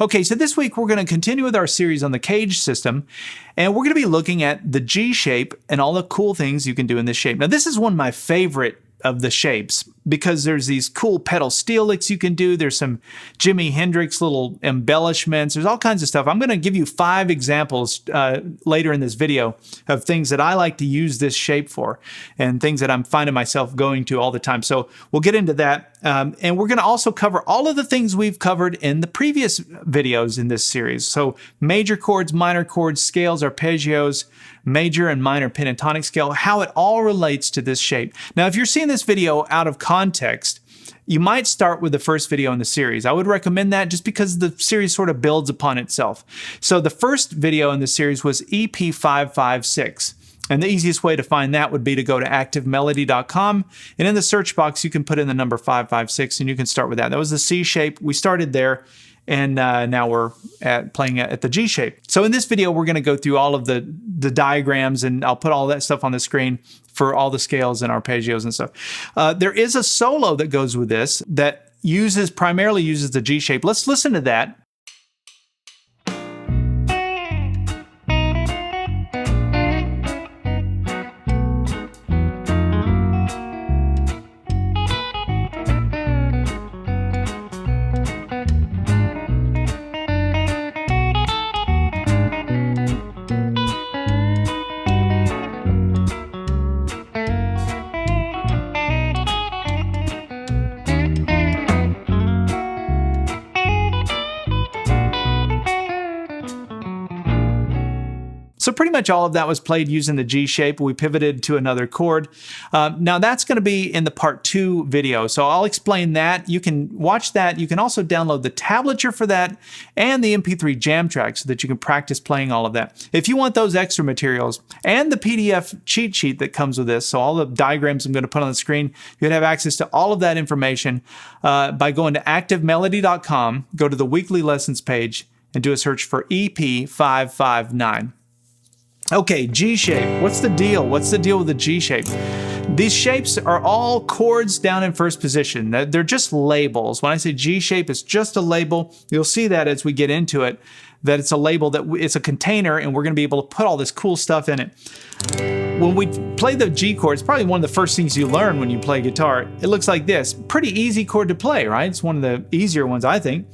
Okay, so this week we're going to continue with our series on the CAGED system, and we're going to be looking at the G shape and all the cool things you can do in this shape. Now, this is one of my favorite of the shapes because there's these cool pedal steel licks you can do. There's some Jimi Hendrix little embellishments. There's all kinds of stuff. I'm going to give you 5 examples later in this video of things that I like to use this shape for and things that I'm finding myself going to all the time. So we'll get into that. And we're going to also cover all of the things we've covered in the previous videos in this series. So major chords, minor chords, scales, arpeggios, major and minor pentatonic scale, how it all relates to this shape. Now, if you're seeing this video out of context, you might start with the first video in the series. I would recommend that just because the series sort of builds upon itself. So the first video in the series was EP556. And the easiest way to find that would be to go to activemelody.com. And in the search box, you can put in the number 556 and you can start with that. That was the C shape. We started there. And now we're playing at the G shape. So in this video, we're going to go through all of the diagrams, and I'll put all that stuff on the screen for all the scales and arpeggios and stuff. There is a solo that goes with this that primarily uses the G shape. Let's listen to that. So pretty much all of that was played using the G shape. We pivoted to another chord. Now that's going to be in the part 2 video. So I'll explain that. You can watch that. You can also download the tablature for that and the MP3 jam track so that you can practice playing all of that. If you want those extra materials and the PDF cheat sheet that comes with this, so all the diagrams I'm going to put on the screen, you can have access to all of that information by going to activemelody.com, go to the weekly lessons page, and do a search for EP559. Okay, G shape. What's the deal? What's the deal with the G shape? These shapes are all chords down in first position. They're just labels. When I say G shape, it's just a label. You'll see that as we get into it, that it's a label, that it's a container, and we're going to be able to put all this cool stuff in it. When we play the G chord, it's probably one of the first things you learn when you play guitar. It looks like this. Pretty easy chord to play, right? It's one of the easier ones, I think.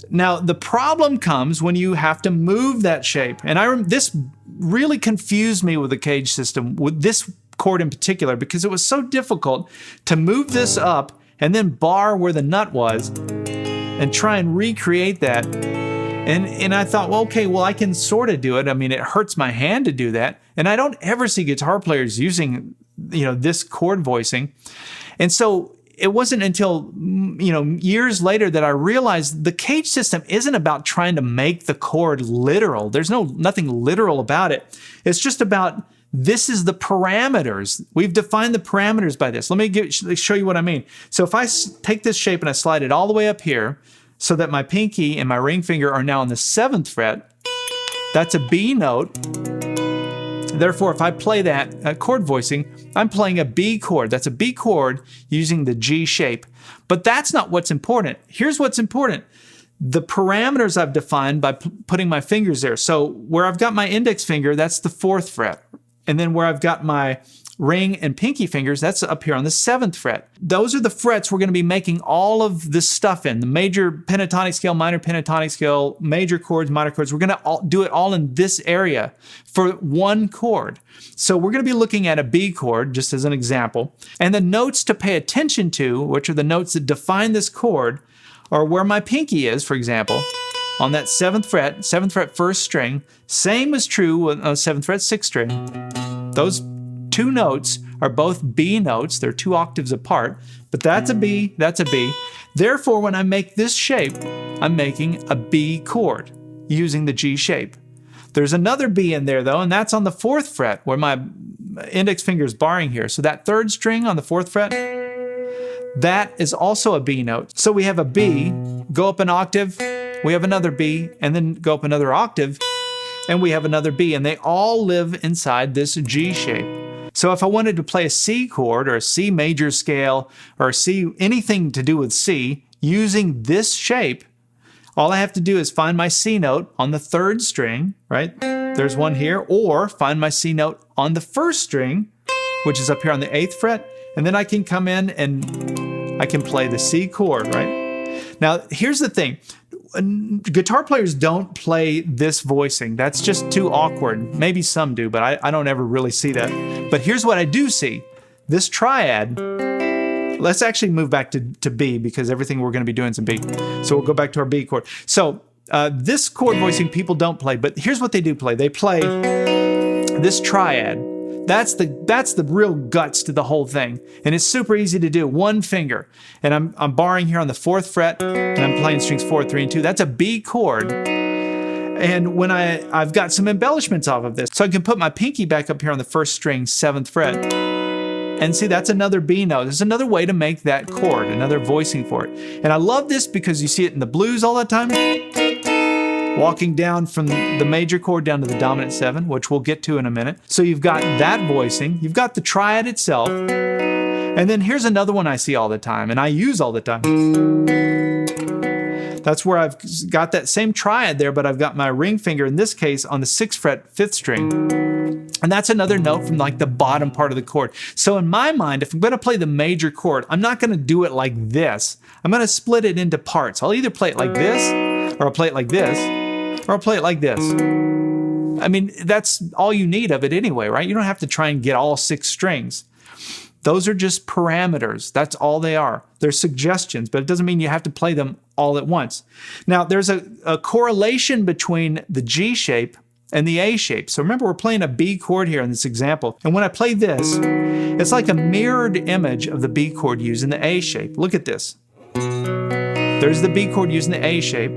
Now, the problem comes when you have to move that shape. And this really confused me with the CAGED system, with this chord in particular, because it was so difficult to move this up and then bar where the nut was and try and recreate that. And I thought, well, okay, I can sort of do it. I mean, it hurts my hand to do that. And I don't ever see guitar players using, this chord voicing. And so it wasn't until, years later that I realized the CAGED system isn't about trying to make the chord literal. There's nothing literal about it. It's just about, this is the parameters. We've defined the parameters by this. Let me show you what I mean. So if I take this shape and I slide it all the way up here so that my pinky and my ring finger are now on the 7th fret, that's a B note. Therefore, if I play that chord voicing, I'm playing a B chord. That's a B chord using the G shape. But that's not what's important. Here's what's important. The parameters I've defined by putting my fingers there. So where I've got my index finger, that's the 4th fret. And then where I've got my ring and pinky fingers, that's up here on the 7th fret. Those are the frets we're going to be making all of this stuff in. The major pentatonic scale, minor pentatonic scale, major chords, minor chords. We're going to do it all in this area for one chord. So we're going to be looking at a B chord, just as an example. And the notes to pay attention to, which are the notes that define this chord, are where my pinky is, for example, on that 7th fret, 7th fret 1st string. Same is true on 7th fret 6th string. Those 2 notes are both B notes. They're 2 octaves apart, but that's a B, that's a B. Therefore, when I make this shape, I'm making a B chord using the G shape. There's another B in there though, and that's on the 4th fret where my index finger is barring here. So that 3rd string on the 4th fret, that is also a B note. So we have a B, go up an octave, we have another B, and then go up another octave, and we have another B, and they all live inside this G shape. So if I wanted to play a C chord or a C major scale or C, anything to do with C, using this shape, All I have to do is find my C note on the 3rd string, right? There's one here, or find my C note on the 1st string, which is up here on the 8th fret, and then I can come in and I can play the C chord, right? Now, here's the thing. Guitar players don't play this voicing. That's just too awkward. Maybe some do, but I don't ever really see that. But here's what I do see. This triad, let's actually move back to B because everything we're going to be doing is in B. So we'll go back to our B chord. So this chord voicing people don't play, but here's what they do play. They play this triad. That's the real guts to the whole thing. And it's super easy to do. One finger. And I'm barring here on the 4th fret, and I'm playing strings 4, 3, and 2. That's a B chord. And when I've got some embellishments off of this. So I can put my pinky back up here on the 1st string, 7th fret. And see, that's another B note. There's another way to make that chord, another voicing for it. And I love this because you see it in the blues all the time. Walking down from the major chord down to the dominant 7, which we'll get to in a minute. So you've got that voicing, you've got the triad itself, and then here's another one I see all the time, and I use all the time. That's where I've got that same triad there, but I've got my ring finger, in this case, on the 6th fret, 5th string. And that's another note from like the bottom part of the chord. So in my mind, if I'm going to play the major chord, I'm not going to do it like this. I'm going to split it into parts. I'll either play it like this, or I'll play it like this, or I'll play it like this. I mean, that's all you need of it anyway, right? You don't have to try and get all 6 strings. Those are just parameters. That's all they are. They're suggestions, but it doesn't mean you have to play them all at once. Now, there's a correlation between the G shape and the A shape. So remember, we're playing a B chord here in this example. And when I play this, it's like a mirrored image of the B chord using the A shape. Look at this. There's the B chord using the A shape.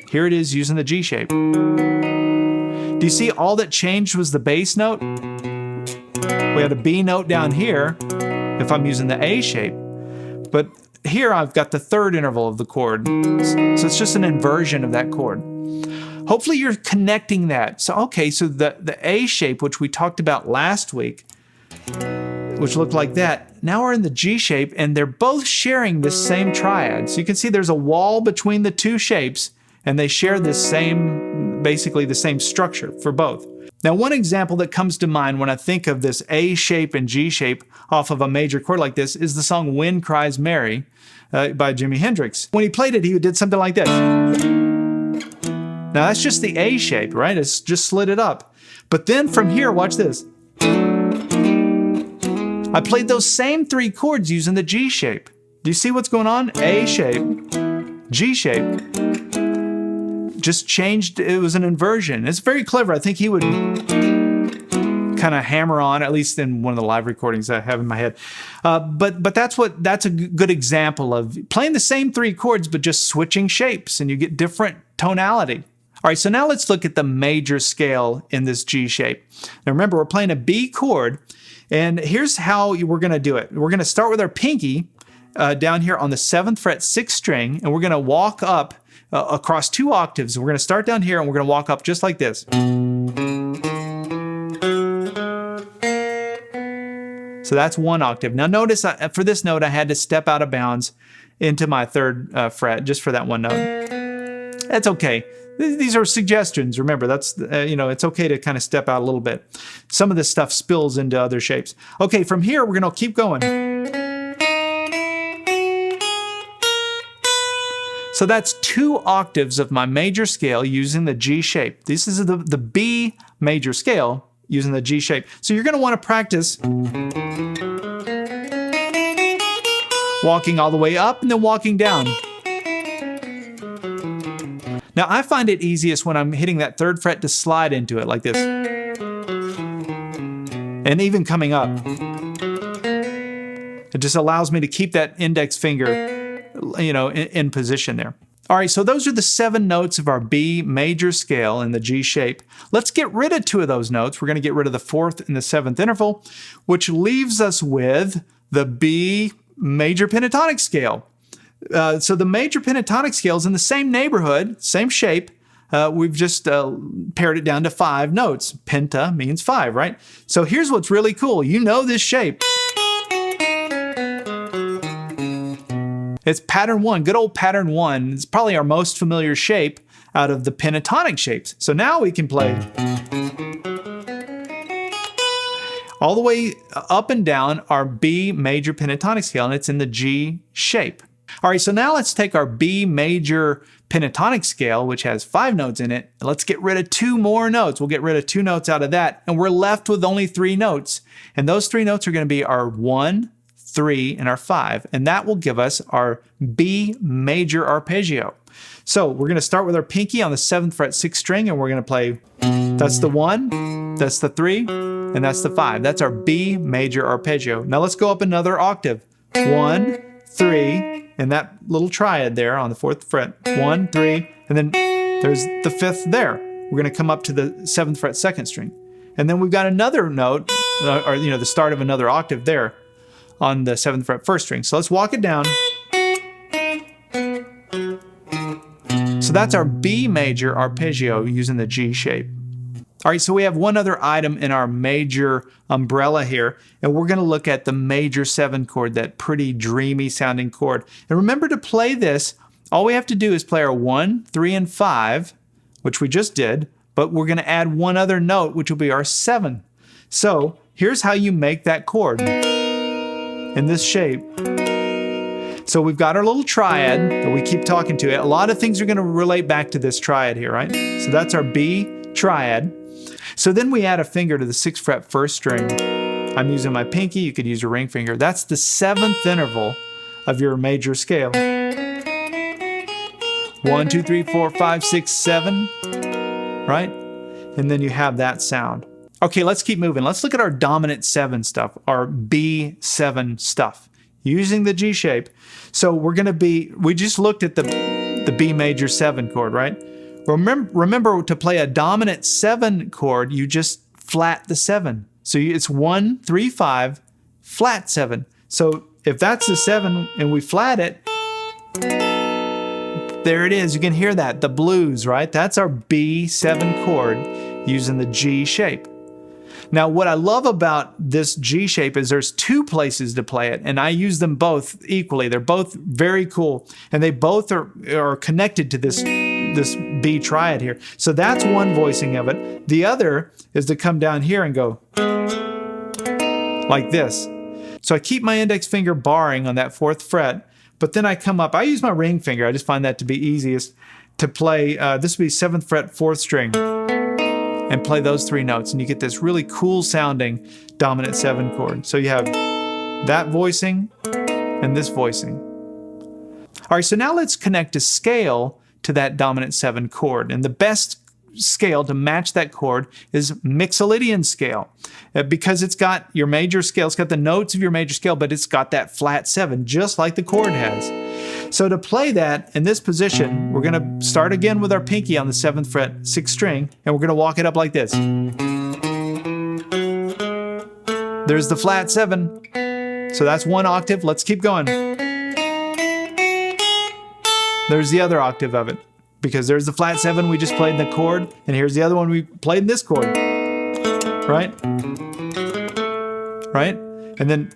Here it is using the G shape. Do you see all that changed was the bass note? We had a B note down here if I'm using the A shape. But here I've got the 3rd interval of the chord. So it's just an inversion of that chord. Hopefully you're connecting that. So okay, so the A shape, which we talked about last week, which looked like that, now we're in the G shape, and they're both sharing this same triad. So you can see there's a wall between the 2 shapes, and they share this same, basically the same structure for both. Now, one example that comes to mind when I think of this A shape and G shape off of a major chord like this is the song Wind Cries Mary by Jimi Hendrix. When he played it, he did something like this. Now, that's just the A shape, right? It's just slid it up. But then from here, watch this. I played those same 3 chords using the G shape. Do you see what's going on? A shape, G shape. Just changed, it was an inversion. It's very clever. I think he would kind of hammer on, at least in one of the live recordings I have in my head. But that's a good example of playing the same 3 chords, but just switching shapes, and you get different tonality. All right, so now let's look at the major scale in this G shape. Now remember, we're playing a B chord, and here's how we're gonna do it. We're gonna start with our pinky down here on the 7th fret, 6th string, and we're gonna walk up across 2 octaves. We're going to start down here and we're going to walk up just like this. So that's 1 octave. Now notice for this note I had to step out of bounds into my 3rd fret just for that one note. That's okay. These are suggestions. Remember, that's it's okay to kind of step out a little bit. Some of this stuff spills into other shapes. Okay, from here we're going to keep going. So that's 2 octaves of my major scale using the G shape. This is the B major scale using the G shape. So you're going to want to practice walking all the way up and then walking down. Now I find it easiest when I'm hitting that 3rd fret to slide into it like this. And even coming up. It just allows me to keep that index finger in position there. All right, so those are the 7 notes of our B major scale in the G shape. Let's get rid of 2 of those notes. We're going to get rid of the 4th and the 7th interval, which leaves us with the B major pentatonic scale. So the major pentatonic scale is in the same neighborhood, same shape. We've just pared it down to 5 notes. Penta means 5, right? So here's what's really cool. You know this shape. It's pattern 1, good old pattern 1. It's probably our most familiar shape out of the pentatonic shapes. So now we can play all the way up and down our B major pentatonic scale, and it's in the G shape. All right, so now let's take our B major pentatonic scale, which has 5 notes in it, and let's get rid of 2 more notes. We'll get rid of 2 notes out of that, and we're left with only 3 notes. And those 3 notes are going to be our 1, 3, and our 5, and that will give us our B major arpeggio. So we're going to start with our pinky on the 7th fret 6th string, and we're going to play, that's the 1, that's the 3, and that's the 5. That's our B major arpeggio. Now let's go up another octave. 1, 3, and that little triad there on the 4th fret. 1, 3, and then there's the 5th there. We're going to come up to the 7th fret 2nd string. And then we've got another note, or the start of another octave there on the 7th fret 1st string. So let's walk it down. So that's our B major arpeggio using the G shape. All right, so we have one other item in our major umbrella here, and we're going to look at the major 7 chord, that pretty dreamy sounding chord. And remember, to play this, all we have to do is play our 1, 3, and 5, which we just did, but we're going to add one other note, which will be our 7. So here's how you make that chord in this shape. So we've got our little triad that we keep talking to. A lot of things are going to relate back to this triad here, right? So that's our B triad. So then we add a finger to the 6th fret 1st string. I'm using my pinky, you could use your ring finger. That's the 7th interval of your major scale. 1, 2, 3, 4, 5, 6, 7, right? And then you have that sound. Okay, let's keep moving. Let's look at our dominant 7 stuff, our B7 stuff, using the G shape. So we just looked at the B major 7 chord, right? Remember, to play a dominant 7 chord, you just flat the 7. So it's 1, 3, 5, flat 7. So if that's the 7 and we flat it, there it is. You can hear that, the blues, right? That's our B7 chord using the G shape. Now, what I love about this G shape is there's 2 places to play it, and I use them both equally. They're both very cool, and they both are connected to this B triad here. So that's one voicing of it. The other is to come down here and go like this. So I keep my index finger barring on that 4th fret, but then I come up. I use my ring finger. I just find that to be easiest to play. This would be 7th fret 4th string, and play those 3 notes, and you get this really cool sounding dominant 7 chord. So you have that voicing and this voicing. All right, so now let's connect a scale to that dominant 7 chord, and the best scale to match that chord is Mixolydian scale, because it's got your major scale, it's got the notes of your major scale, but it's got that flat 7, just like the chord has. So to play that in this position, we're going to start again with our pinky on the 7th fret 6th string, and we're going to walk it up like this. There's the flat 7. So that's one octave. Let's keep going. There's the other octave of it, because there's the flat 7 we just played in the chord, and here's the other one we played in this chord. Right? Right? And then,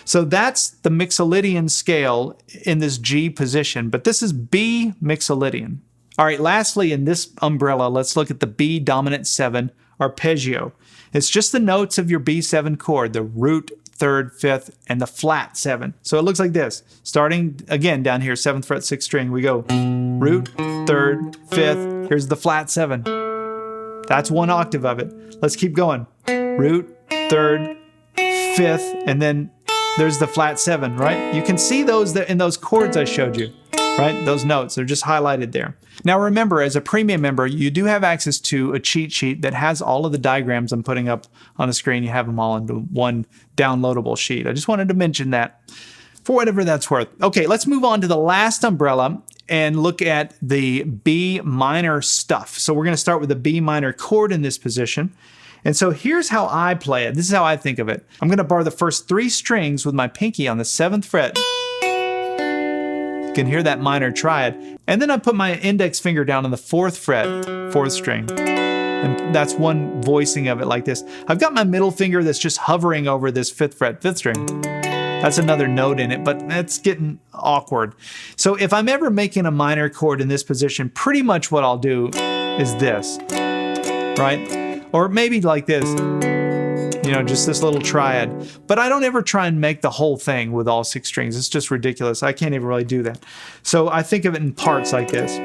so that's the Mixolydian scale in this G position, but this is B Mixolydian. All right, lastly, in this umbrella, let's look at the B dominant 7 arpeggio. It's just the notes of your B7 chord, the root, 3rd, 5th, and the flat 7. So it looks like this. Starting again down here, 7th fret 6th string, we go root, 3rd, 5th, here's the flat 7. That's one octave of it. Let's keep going. Root, 3rd, 5th, and then there's the flat 7, right? You can see those in those chords I showed you, right? Those notes, they're just highlighted there. Now remember, as a premium member, you do have access to a cheat sheet that has all of the diagrams I'm putting up on the screen. You have them all into one downloadable sheet. I just wanted to mention that for whatever that's worth. Okay, let's move on to the last umbrella and look at the B minor stuff. So we're going to start with the B minor chord in this position. And so here's how I play it. This is how I think of it. I'm going to bar the first 3 strings with my pinky on the 7th fret. You can hear that minor triad. And then I put my index finger down on the 4th fret, 4th string. And that's one voicing of it like this. I've got my middle finger that's just hovering over this 5th fret, 5th string. That's another note in it, but it's getting awkward. So if I'm ever making a minor chord in this position, pretty much what I'll do is this, right? Or maybe like this, you know, just this little triad. But I don't ever try and make the whole thing with all 6 strings. It's just ridiculous. I can't even really do that. So I think of it in parts like this.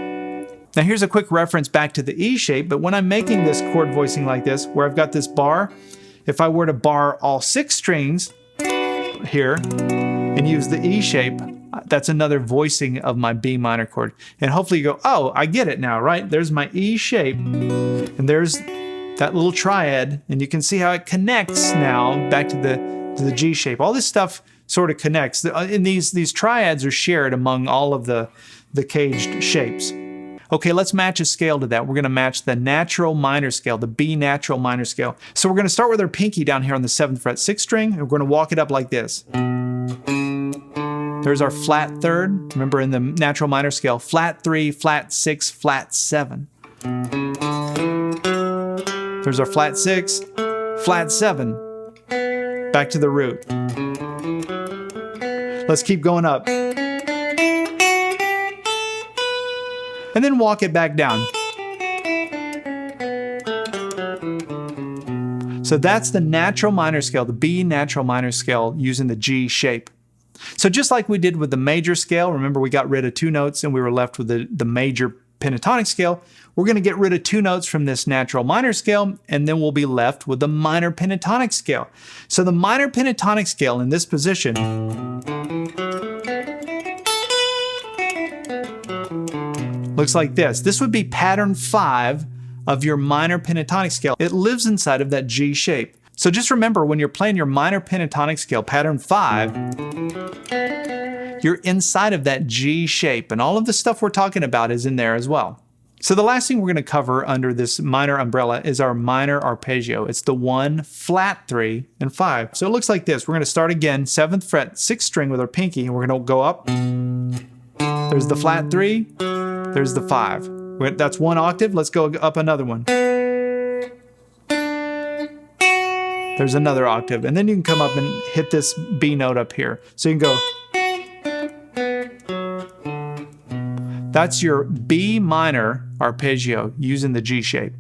Now here's a quick reference back to the E shape, but when I'm making this chord voicing like this, where I've got this bar, if I were to bar all 6 strings here and use the E shape, that's another voicing of my B minor chord. And hopefully you go, oh, I get it now, right? There's my E shape, and there's that little triad, and you can see how it connects now back to the G shape. All this stuff sort of connects. And these triads are shared among all of the CAGED shapes. Okay, let's match a scale to that. We're going to match the natural minor scale, the B natural minor scale. So we're going to start with our pinky down here on the 7th fret 6th string, and we're going to walk it up like this. There's our flat 3rd. Remember in the natural minor scale, flat 3, flat 6, flat 7. There's our flat 6, flat 7. Back to the root. Let's keep going up. And then walk it back down. So that's the natural minor scale, the B natural minor scale using the G shape. So just like we did with the major scale, remember we got rid of 2 notes and we were left with the major pentatonic scale, we're going to get rid of 2 notes from this natural minor scale, and then we'll be left with the minor pentatonic scale. So the minor pentatonic scale in this position looks like this. This would be pattern 5 of your minor pentatonic scale. It lives inside of that G shape. So just remember, when you're playing your minor pentatonic scale, pattern 5, you're inside of that G shape, and all of the stuff we're talking about is in there as well. So the last thing we're going to cover under this minor umbrella is our minor arpeggio. It's the 1, flat 3, and 5. So it looks like this. We're going to start again, 7th fret, 6th string with our pinky, and we're going to go up. There's the flat 3, there's the 5. That's 1 octave. Let's go up another one. There's another octave. And then you can come up and hit this B note up here. So you can go. That's your B minor arpeggio using the G shape.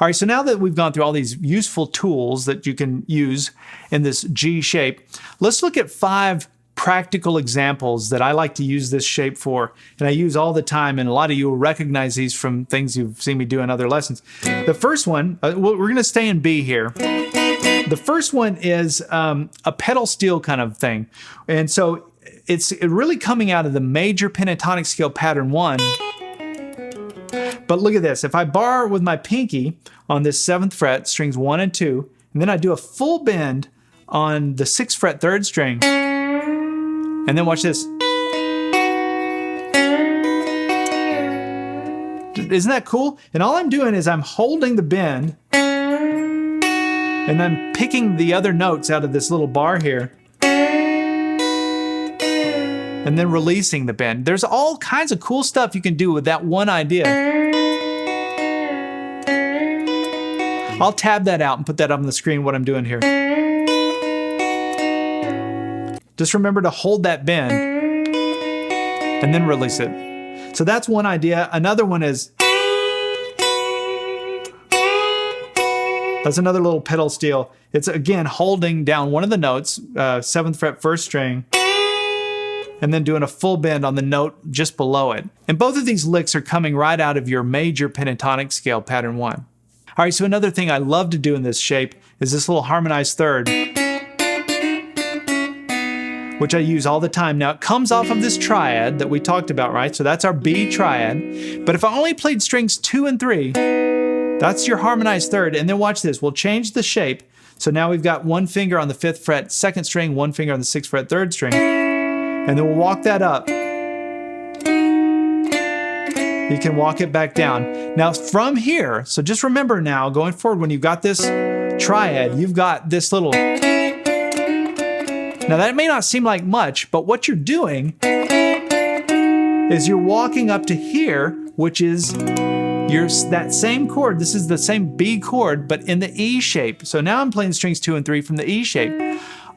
All right, so now that we've gone through all these useful tools that you can use in this G shape, let's look at 5 practical examples that I like to use this shape for, and I use all the time, and a lot of you will recognize these from things you've seen me do in other lessons. The first one, we're going to stay in B here. The first one is a pedal steel kind of thing, and so it's really coming out of the major pentatonic scale pattern 1. But look at this. If I bar with my pinky on this 7th fret, strings 1 and 2, and then I do a full bend on the 6th fret 3rd string, and then watch this. Isn't that cool? And all I'm doing is I'm holding the bend, and I'm picking the other notes out of this little bar here, and then releasing the bend. There's all kinds of cool stuff you can do with that one idea. I'll tab that out and put that up on the screen, what I'm doing here. Just remember to hold that bend and then release it. So that's one idea. Another one is, that's another little pedal steel. It's again holding down one of the notes, 7th fret 1st string, and then doing a full bend on the note just below it. And both of these licks are coming right out of your major pentatonic scale, pattern 1. All right, so another thing I love to do in this shape is this little harmonized 3rd, which I use all the time. Now it comes off of this triad that we talked about, right? So that's our B triad. But if I only played strings 2 and 3, that's your harmonized 3rd. And then watch this, we'll change the shape. So now we've got 1 finger on the 5th fret 2nd string, 1 finger on the 6th fret 3rd string. And then we'll walk that up. You can walk it back down. Now from here, so just remember now, going forward, when you've got this triad, you've got this little. Now that may not seem like much, but what you're doing is you're walking up to here, which is that same chord. This is the same B chord, but in the E shape. So now I'm playing strings 2 and 3 from the E shape.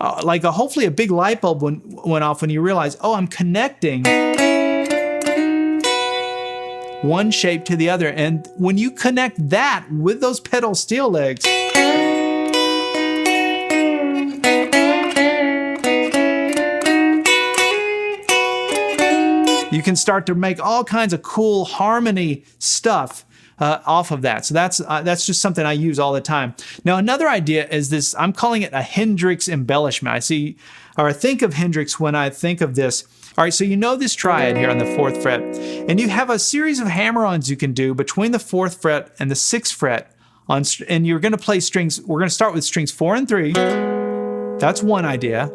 hopefully a big light bulb went off when you realize, oh, I'm connecting one shape to the other. And when you connect that with those pedal steel legs, you can start to make all kinds of cool harmony stuff off of that. So that's just something I use all the time. Now, another idea is this, I'm calling it a Hendrix embellishment. I think of Hendrix when I think of this. All right, so you know this triad here on the 4th fret, and you have a series of hammer-ons you can do between the 4th fret and the 6th fret, and you're gonna play strings. We're gonna start with strings 4 and 3. That's one idea.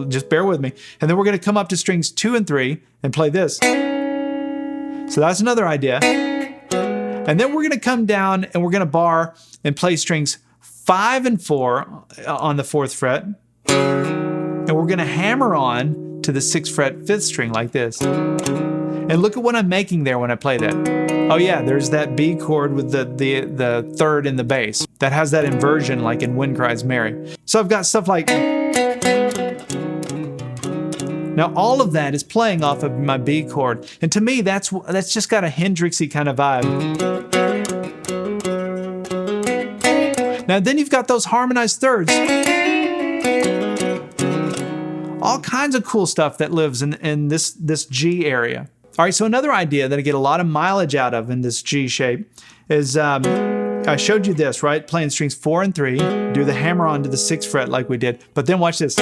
Just bear with me. And then we're going to come up to strings 2 and 3 and play this. So that's another idea. And then we're going to come down and we're going to bar and play strings 5 and 4 on the 4th fret. And we're going to hammer on to the 6th fret 5th string like this. And look at what I'm making there when I play that. Oh yeah, there's that B chord with the 3rd in the bass. That has that inversion like in Wind Cries Mary. So I've got stuff like... Now all of that is playing off of my B chord, and to me that's just got a Hendrixy kind of vibe. Now then you've got those harmonized thirds. All kinds of cool stuff that lives in this G area. All right, so another idea that I get a lot of mileage out of in this G shape is, I showed you this, right? Playing strings 4 and 3, do the hammer on to the 6th fret like we did, but then watch this.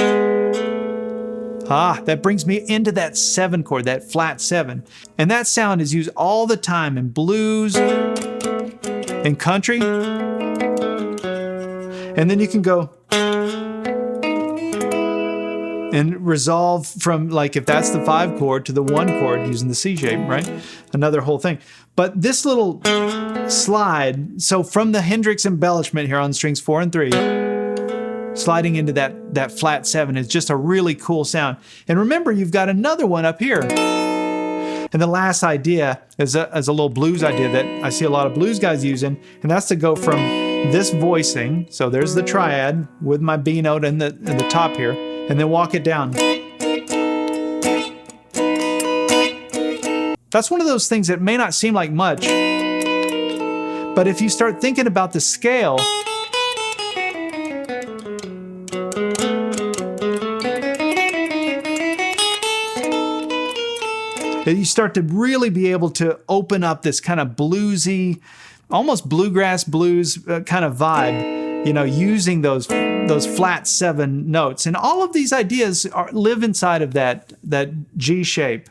That brings me into that 7 chord, that flat 7. And that sound is used all the time in blues, in country. And then you can go and resolve from, like, if that's the 5 chord to the 1 chord using the C shape, right? Another whole thing. But this little slide, so from the Hendrix embellishment here on strings 4 and 3, sliding into that flat 7 is just a really cool sound. And remember, you've got another one up here. And the last idea is a little blues idea that I see a lot of blues guys using, and that's to go from this voicing, so there's the triad with my B note in the top here, and then walk it down. That's one of those things that may not seem like much, but if you start thinking about the scale, you start to really be able to open up this kind of bluesy, almost bluegrass blues kind of vibe, you know, using those flat 7 notes. And all of these ideas live inside of that G shape.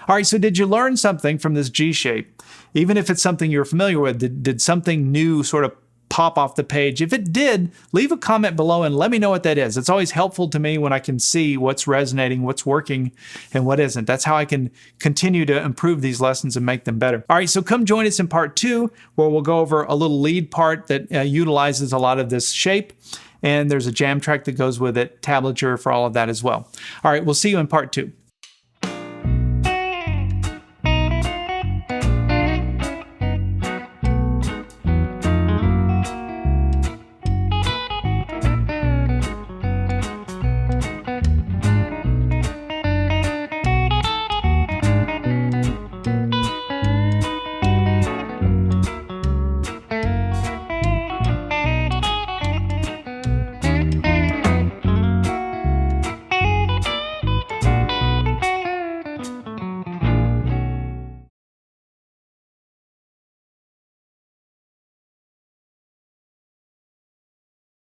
All right, so did you learn something from this G shape? Even if it's something you're familiar with, did something new sort of pop off the page? If it did, leave a comment below and let me know what that is. It's always helpful to me when I can see what's resonating, what's working, and what isn't. That's how I can continue to improve these lessons and make them better. All right, so come join us in part 2, where we'll go over a little lead part that utilizes a lot of this shape, and there's a jam track that goes with it, tablature for all of that as well. All right, we'll see you in part 2.